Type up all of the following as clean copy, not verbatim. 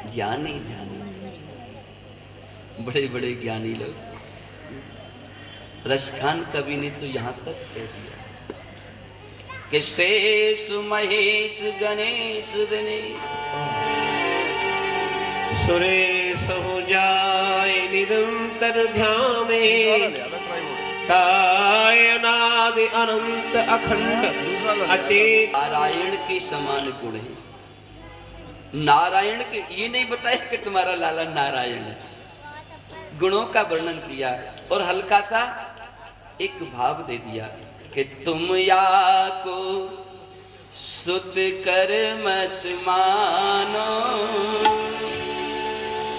ज्ञानी ध्यानी, बड़े बड़े ज्ञानी लोग। रसखान कवि ने तो यहां तक कह दिया कि शेष महेश गणेश दिनेश सुरेश हो जाए निरंतर ध्यान में, ताय अनादि अनंत अखंड अचेत। नारायण के समान गुण है। नारायण के ये नहीं बताया कि तुम्हारा लाला नारायण है, गुणों का वर्णन किया और हल्का सा एक भाव दे दिया कि तुम या को सुत कर मत मानो,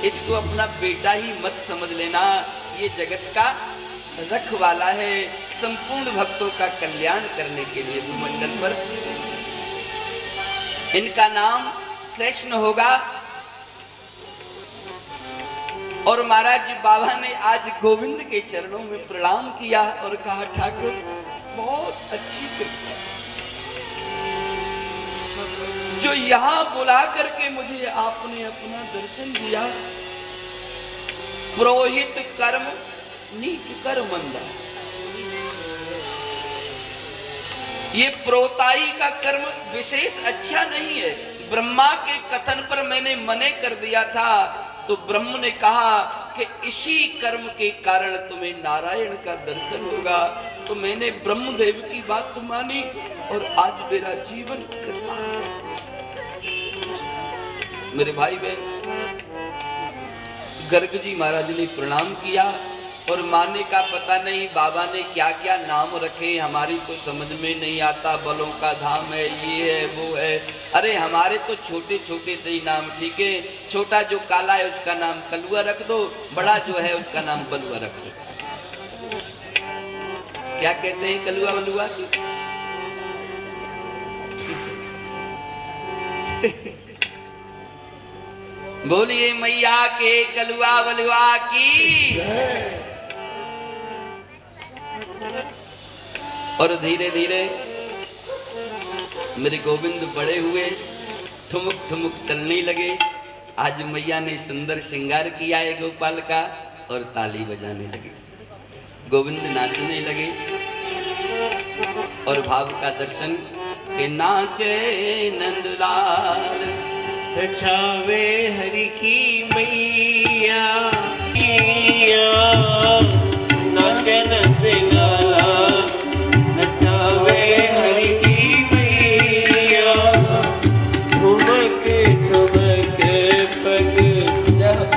इसको अपना बेटा ही मत समझ लेना। ये जगत का रखवाला है, संपूर्ण भक्तों का कल्याण करने के लिए भूमंडल पर इनका नाम कृष्ण होगा। और महाराज बाबा ने आज गोविंद के चरणों में प्रणाम किया और कहा ठाकुर बहुत अच्छी कृपा जो यहां बुला करके मुझे आपने अपना दर्शन दिया। पुरोहित कर्म नीच कर मंदा, ये प्रोताई का कर्म विशेष अच्छा नहीं है। ब्रह्मा के कथन पर मैंने मने कर दिया था तो ब्रह्म ने कहा कि इसी कर्म के कारण तुम्हें नारायण का दर्शन होगा। तो मैंने ब्रह्मदेव की बात मानी और आज मेरा जीवन कृपा। मेरे भाई बहन, गर्ग जी महाराज ने प्रणाम किया और माने का पता नहीं बाबा ने क्या क्या नाम रखे, हमारी तो समझ में नहीं आता। बलों का धाम है, ये है, वो है। अरे हमारे तो छोटे छोटे से ही नाम ठीक है। छोटा जो काला है उसका नाम कलुआ रख दो, बड़ा जो है उसका नाम बलुआ रख दो। क्या कहते हैं कलुआ बलुआ की? बोलिए मैया के कलुआ बलुआ की। और धीरे धीरे मेरे गोविंद बड़े हुए, ठुमुक ठुमुक चलने लगे। आज मैया ने सुंदर श्रृंगार किया है गोपाल का और ताली बजाने लगे, गोविंद नाचने लगे और भाव का दर्शन के नाचे नंदलाल। छावे हरि की मैया नाचे नंदलाल, छावे हरि की मैया ठुमक ठुमक पग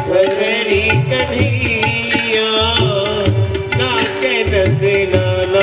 भरणी कन्हैया नाचे नंदलाल।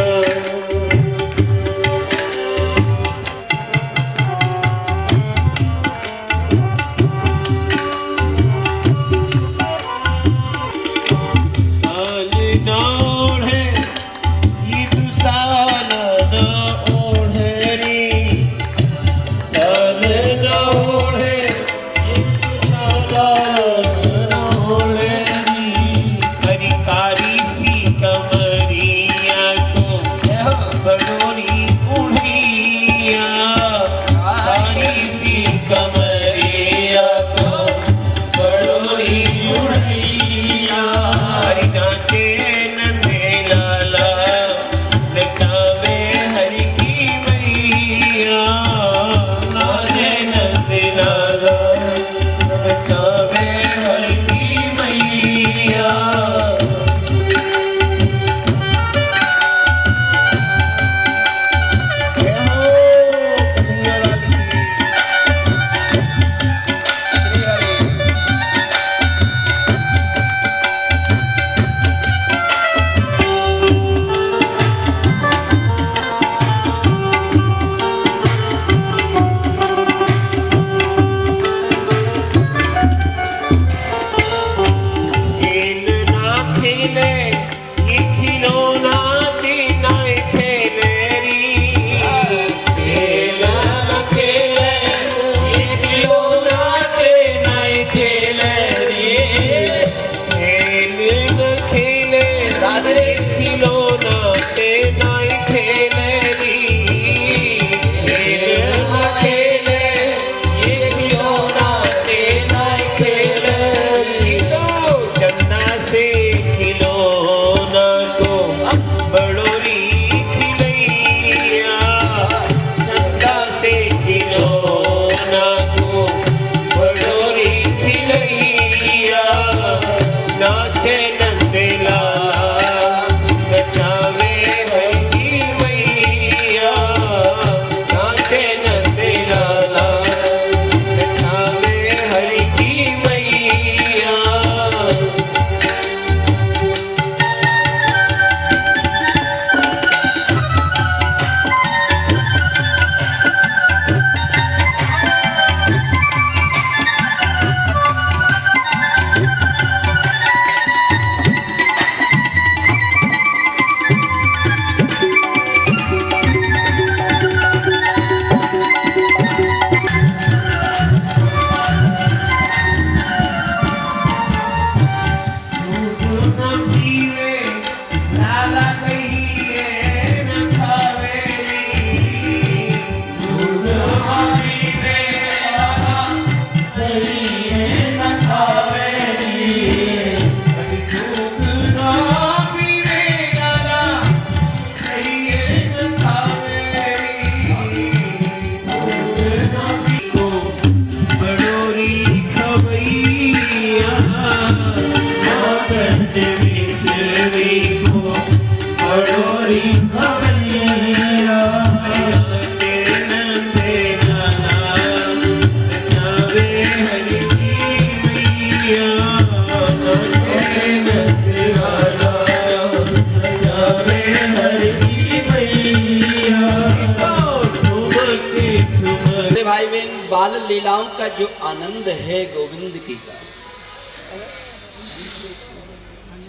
लीलाओं का जो आनंद है गोविंद की का,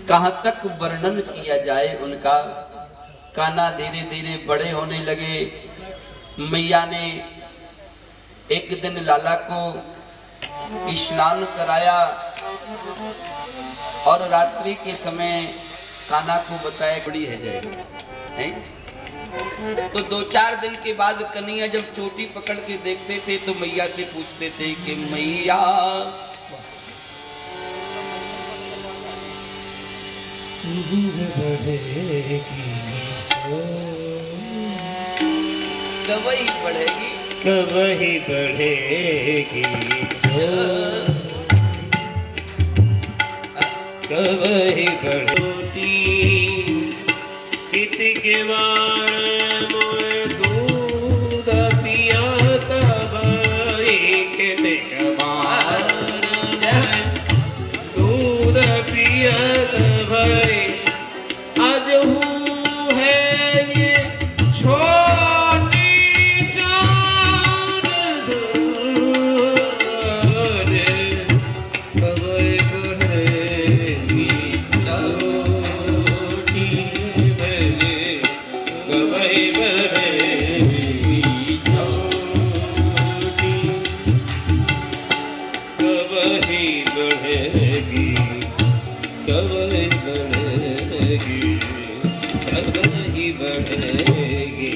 कहां तक वर्णन किया जाए उनका। कान्हा धीरे धीरे बड़े होने लगे। मैया ने एक दिन लाला को स्नान कराया और रात्रि के समय कान्हा को बताया बड़ी है जाएगी। तो 2-4 दिन के बाद कन्हैया जब चोटी पकड़ के देखते थे तो मैया से पूछते थे कि मैया कब ही बढ़ेगी, कब ही बढ़ेगी, कब ही बढ़ोती किति के वार मोए दूध पिया तब किति के वार दूध पिया तब आज हूँ है ये छोटी जान दूर कब बढ़ेगी छोटी बड़े कब बढ़ेगी छोटी कब ही बढ़ेगी कब बढ़ेगी कब ही बढ़ेगी।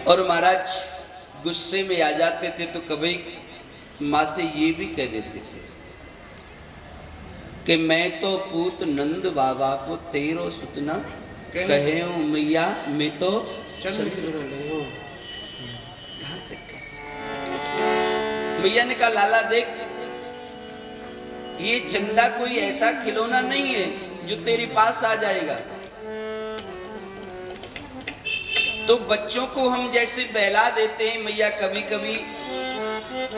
और महाराज गुस्से में आ जाते थे तो कभी माँ से ये भी कह देते थे कि मैं तो पूत नंद बाबा को तेरो सुतना कहे हूं मैया, मैं तो मैया ने कहा लाला देख, ये चंदा कोई ऐसा खिलौना नहीं है जो तेरे पास आ जाएगा। तो बच्चों को हम जैसे बहला देते हैं, मैया कभी कभी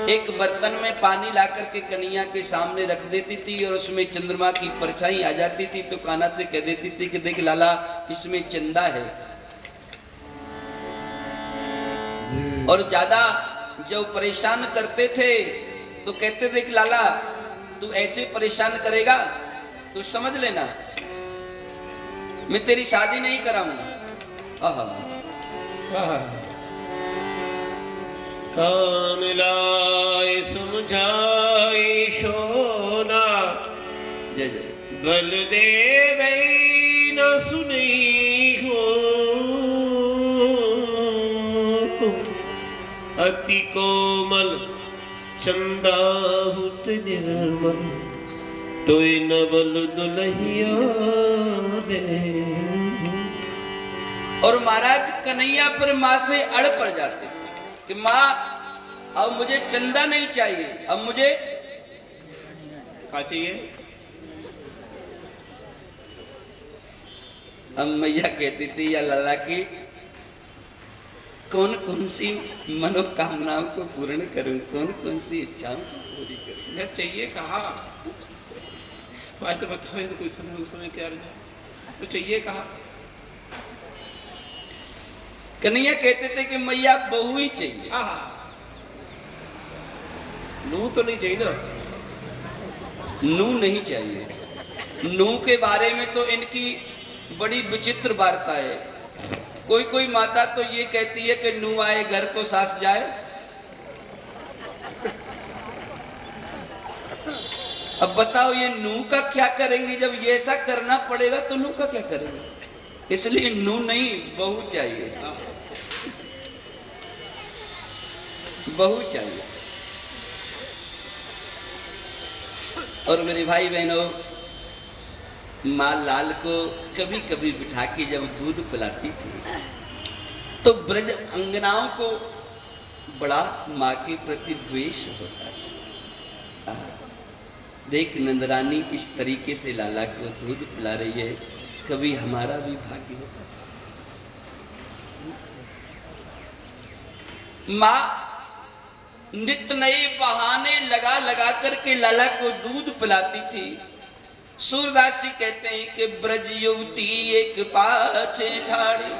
एक बर्तन में पानी ला करके कन्हैया के सामने रख देती थी और उसमें चंद्रमा की परछाई आ जाती थी तो कान्हा से कह देती थी कि देख लाला इसमें चंदा है। और ज्यादा जब परेशान करते थे तो कहते थे कि लाला तू ऐसे परेशान करेगा तो समझ लेना मैं तेरी शादी नहीं कराऊंगा। कान लाए समझाए शोना जय जय बलदेव न सुनी हो अति कोमल चंदाहुत निर्मल तो न बल दुल्हिया दे। और महाराज कन्हैया पर माँ से अड़ पड़ जाते कि माँ अब मुझे चंदा नहीं चाहिए, अब मुझे क्या चाहिए। अब मैया कहती थी या लाला की कौन कौन सी मनोकामनाओं को पूर्ण करूं, कौन कौन सी इच्छाओं को पूरी करूं। यह चाहिए कहा बात तो बताओ, तो कोई समय उस समय क्या तो चाहिए कहा। कन्हैया कहते थे कि मैया बहू ही चाहिए। नू तो नहीं चाहिए ना, नू नहीं चाहिए। नू के बारे में तो इनकी बड़ी विचित्र वार्ता है। कोई कोई माता तो ये कहती है कि नू आए घर तो सास जाए। अब बताओ ये नू का क्या करेंगे, जब ये ऐसा करना पड़ेगा तो नू का क्या करेंगे। इसलिए नू नहीं बहू चाहिए, बहू चाहिए। और मेरे भाई बहनों, माँ लाल को कभी कभी बिठा के जब दूध पिलाती थी तो ब्रज अंगनाओं को बड़ा माँ के प्रति द्वेष होता था। देख नंदरानी इस तरीके से लाला को दूध पिला रही है, कभी हमारा भी भाग्य होता। माँ नित्य नए बहाने लगा लगा करके लाला को दूध पिलाती थी सूरदास जी कहते हैं कि ब्रज युवती एक पाछे ठाड़ी,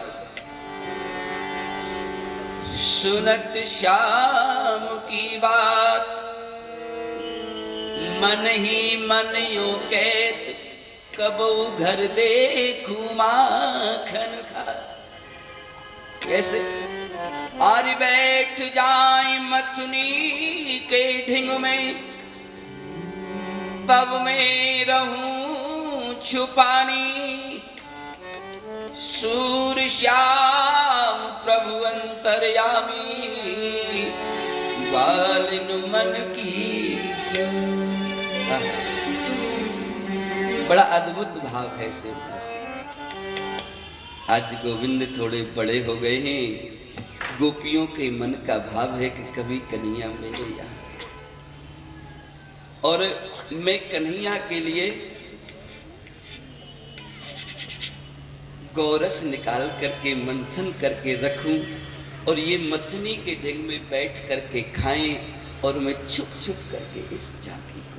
सुनत श्याम की बात, मन ही मन यूं कहत, कबो घर देखूं माखन खा। कैसे? आर बैठ जाए मथुनी के ढिंग में, तब मैं रहूं छुपानी, सूर श्याम प्रभु अंतर्यामी, बालिन मन की। बड़ा अद्भुत भाव है शिवदास। आज गोविंद थोड़े बड़े हो गए हैं, गोपियों के मन का भाव है कि कभी कन्हैया मेरे यहाँ, और मैं कन्हैया के लिए गोरस निकाल करके मंथन करके रखूं, और ये मथनी के ढंग में बैठ करके खाएं, और मैं छुप छुप करके इस झांकी को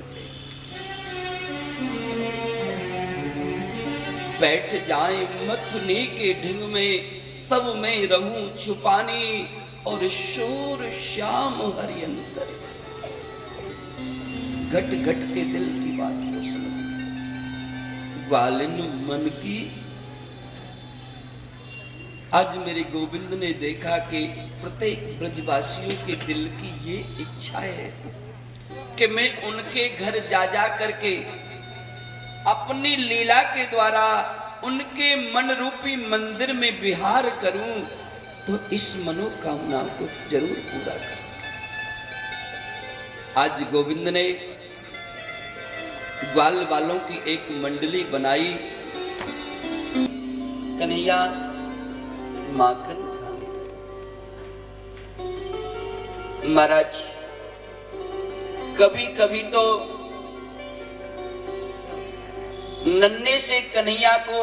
बैठ जाए मथुनी के ढिंग में, तब मैं रहूं छुपानी, और शोर श्याम हरि अंतर। घट घट के दिल की बात को समझ, ग्वालिन मन की। आज मेरे गोविंद ने देखा कि प्रत्येक ब्रजवासियों के दिल की ये इच्छा है कि मैं उनके घर जा जा करके अपनी लीला के द्वारा उनके मन रूपी मंदिर में विहार करूं, तो इस मनोकामना को जरूर पूरा करूं। आज गोविंद ने ग्वाल वालों की एक मंडली बनाई, कन्हैया माखन खाने। महाराज कभी कभी तो नन्हे से कन्हैया को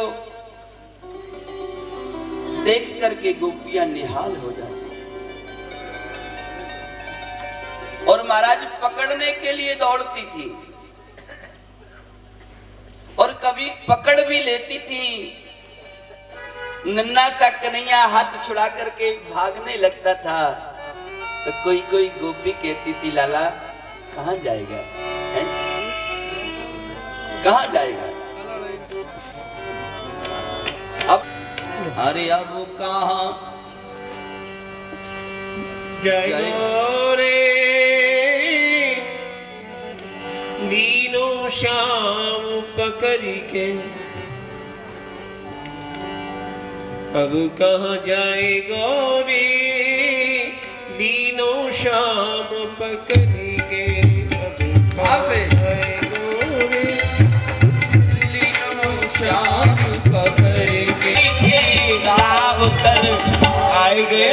देख करके गोपियां निहाल हो जाती, और महाराज पकड़ने के लिए दौड़ती थी, और कभी पकड़ भी लेती थी। नन्हा सा कन्हैया हाथ छुड़ा करके भागने लगता था, तो कोई कोई गोपी कहती थी, लाला कहां जाएगा, कहां जाएगा? अब अरे अब कहां जाएगा रे, दीनो श्याम पकड़ के, अब कहाँ जाएगा रे, दीनो श्याम पकड़ के, अब आपसे श्याम पकड़ के, लाभ कर आए गए